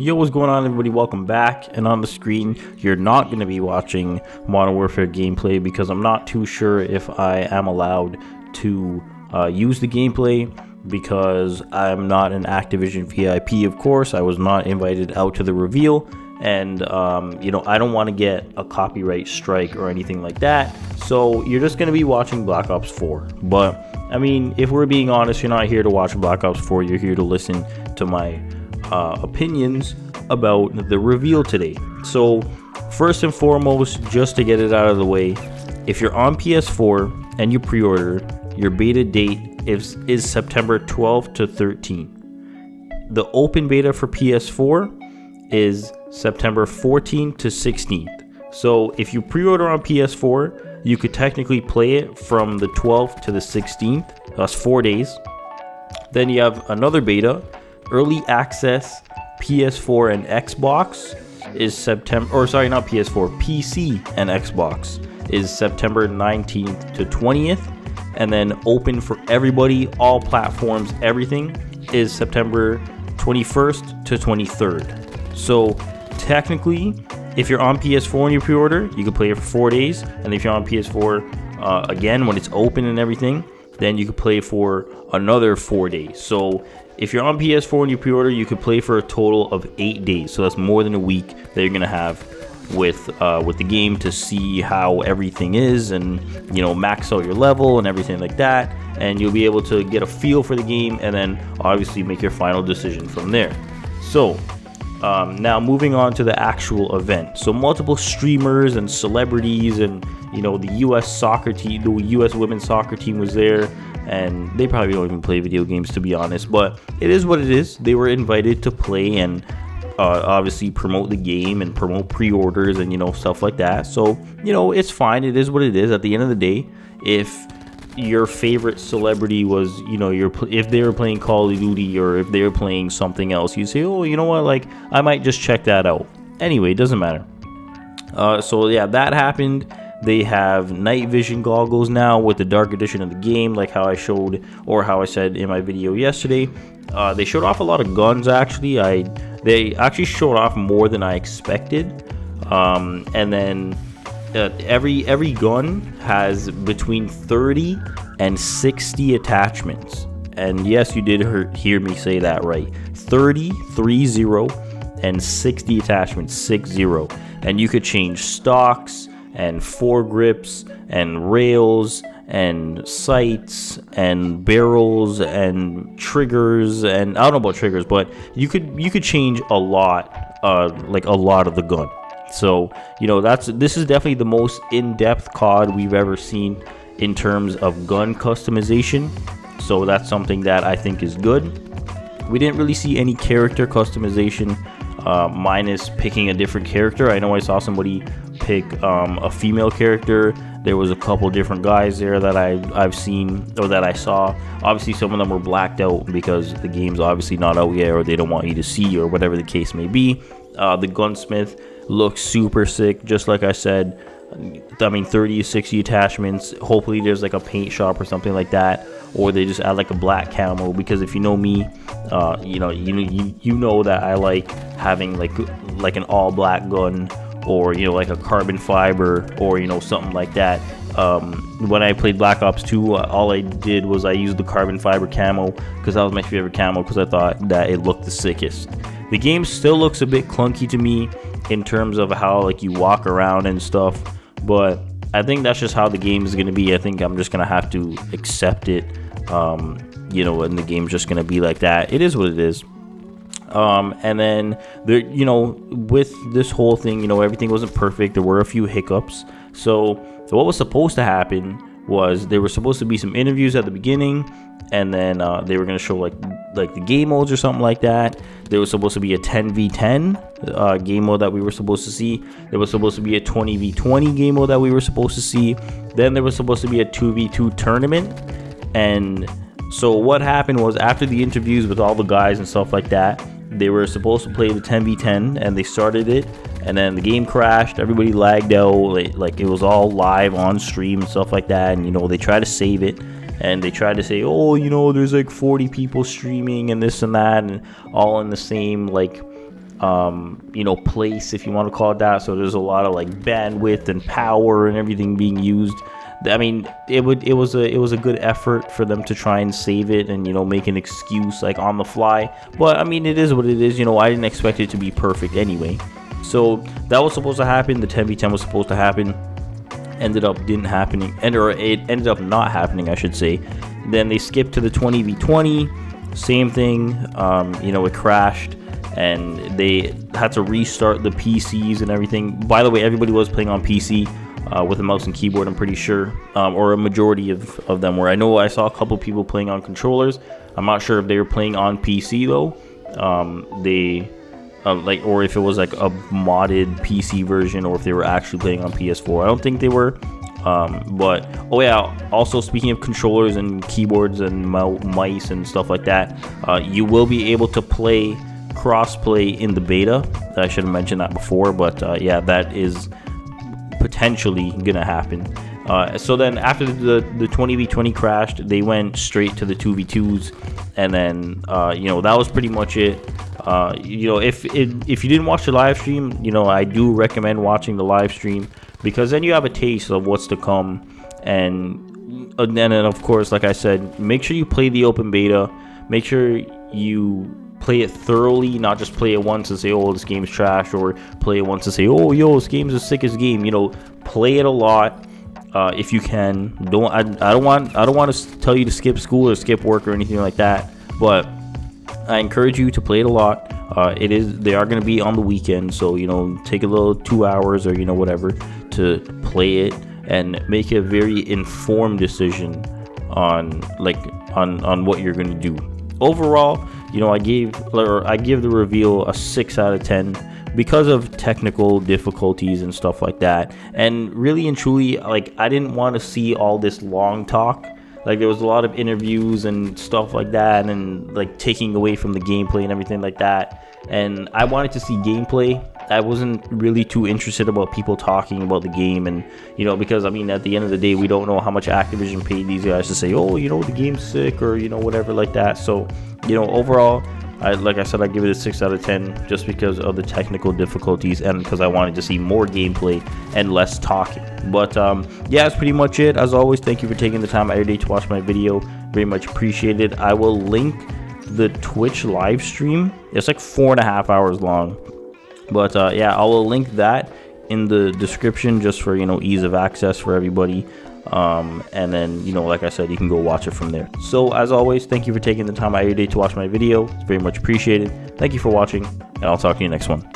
Yo, what's going on, everybody? Welcome back. And on the screen, you're not going to be watching Modern Warfare gameplay because I'm not too sure if I am allowed to use the gameplay because I'm not an Activision VIP, of course. I was not invited out to the reveal. And, I don't want to get a copyright strike or anything like that. So you're just going to be watching Black Ops 4. But, I mean, if we're being honest, you're not here to watch Black Ops 4. You're here to listen to my opinions about the reveal today. So first and foremost, just to get it out of the way, if you're on PS4 and you pre-order, your beta date is September 12th to 13th. The open beta for PS4 is September 14th to 16th. So if you pre-order on PS4, you could technically play it from the 12th to the 16th. That's 4 days. Then you have another beta. Early access PS4 and Xbox is not PS4, PC and Xbox is September 19th to 20th. And then open for everybody, all platforms, everything is September 21st to 23rd. So technically, if you're on PS4 and you pre-order, you can play it for 4 days. And if you're on PS4, again, when it's open and everything, then you can play for another 4 days. So if you're on PS4 and you pre-order, you could play for a total of 8 days. So that's more than a week that you're gonna have with the game to see how everything is, and max out your level and everything like that. And you'll be able to get a feel for the game, and then obviously make your final decision from there. So now moving on to the actual event. So multiple streamers and celebrities, and the U.S. soccer team, the U.S. women's soccer team was there, and they probably don't even play video games, to be honest, but it is what it is. They were invited to play and obviously promote the game and promote pre-orders and stuff like that. So it's fine. It is what it is. At the end of the day, if your favorite celebrity was if they were playing Call of Duty or if they were playing something else, you'd say, oh, you know what, like I might just check that out. Anyway, it doesn't matter. So yeah, that happened. They have night vision goggles now with the dark edition of the game, like how I showed, or how I said in my video yesterday. They showed off a lot of guns, actually. They actually showed off more than I expected. And then every gun has between 30 and 60 attachments. And yes, you did hear me say that right. 30, and 60 attachments, 60. And you could change stocks and foregrips and rails and sights and barrels and triggers, and I don't know about triggers, but you could change a lot, like a lot of the gun. So this is definitely the most in-depth COD we've ever seen in terms of gun customization. So that's something that I think is good. We didn't really see any character customization, minus picking a different character. I know I saw somebody pick a female character. There was a couple different guys there that I've seen, or that I saw. Obviously some of them were blacked out because the game's obviously not out yet, or they don't want you to see, or whatever the case may be. The gunsmith looks super sick, just like I said. I mean, 30 to 60 attachments. Hopefully there's like a paint shop or something like that, or they just add like a black camo, because if you know me, you know that I like having like an all black gun, or like a carbon fiber, or something like that. When I played Black Ops 2, all I did was I used the carbon fiber camo because that was my favorite camo, because I thought that it looked the sickest. The game still looks a bit clunky to me in terms of how you walk around and stuff, but I think that's just how the game is going to be. I think I'm just going to have to accept it, and the game's just going to be like that. It is what it is. And then there, with this whole thing, everything wasn't perfect. There were a few hiccups. So what was supposed to happen was there were supposed to be some interviews at the beginning, and then they were going to show like the game modes or something like that. There was supposed to be a 10v10 game mode that we were supposed to see. There was supposed to be a 20v20 game mode that we were supposed to see. Then there was supposed to be a 2v2 tournament. And so what happened was, after the interviews with all the guys and stuff like that, they were supposed to play the 10v10, and they started it, and then the game crashed. Everybody lagged out, like it was all live on stream and stuff like that. And they tried to save it, and they tried to say, oh, there's like 40 people streaming and this and that, and all in the same you know, place, if you want to call it that. So there's a lot of like bandwidth and power and everything being used. I mean, it was a good effort for them to try and save it and, you know, make an excuse like on the fly. But I mean, it is what it is. You know, I didn't expect it to be perfect anyway. So that was supposed to happen. The 10v10 was supposed to happen. Ended up didn't happening, or it ended up not happening, I should say. Then they skipped to the 20v20. Same thing. You know, it crashed, and they had to restart the PCs and everything. By the way, everybody was playing on PC. With a mouse and keyboard, I'm pretty sure, or a majority of them were. I know I saw a couple people playing on controllers. I'm not sure if they were playing on PC though. Like, or if it was like a modded PC version, or if they were actually playing on PS4. I don't think they were. But oh yeah, also speaking of controllers and keyboards and mice and stuff like that, you will be able to play crossplay in the beta. I should have mentioned that before, but yeah, that is potentially gonna happen. So then after the 20v20 crashed, they went straight to the 2v2s, and then you know, that was pretty much it. You know, if you didn't watch the live stream, you know, I do recommend watching the live stream, because then you have a taste of what's to come. And then of course, like I said, make sure you play the open beta. Make sure you play it thoroughly, not just play it once and say, oh, this game's trash, or play it once and say, oh, yo, this game's the sickest game. You know, play it a lot if you can. I don't want to tell you to skip school or skip work or anything like that, but I encourage you to play it a lot. They are going to be on the weekend, so, you know, take a little 2 hours or, you know, whatever to play it and make a very informed decision on what you're going to do. Overall, you know, I give the reveal a 6 out of 10 because of technical difficulties and stuff like that. And really and truly, like, I didn't want to see all this long talk. Like, there was a lot of interviews and stuff like that, and like taking away from the gameplay and everything like that. And I wanted to see gameplay. I wasn't really too interested about people talking about the game, and, you know, because I mean, at the end of the day, we don't know how much Activision paid these guys to say, oh, you know, the game's sick, or, you know, whatever like that. So, you know, overall, like I said, I give it a 6 out of 10 just because of the technical difficulties, and because I wanted to see more gameplay and less talking. But yeah, that's pretty much it. As always, thank you for taking the time out of your day to watch my video. Very much appreciated. I will link the Twitch live stream. It's like 4.5 hours long. But yeah, I will link that in the description just for, you know, ease of access for everybody. And then, you know, like I said, you can go watch it from there. So as always, thank you for taking the time out of your day to watch my video. It's very much appreciated. Thank you for watching, and I'll talk to you next one.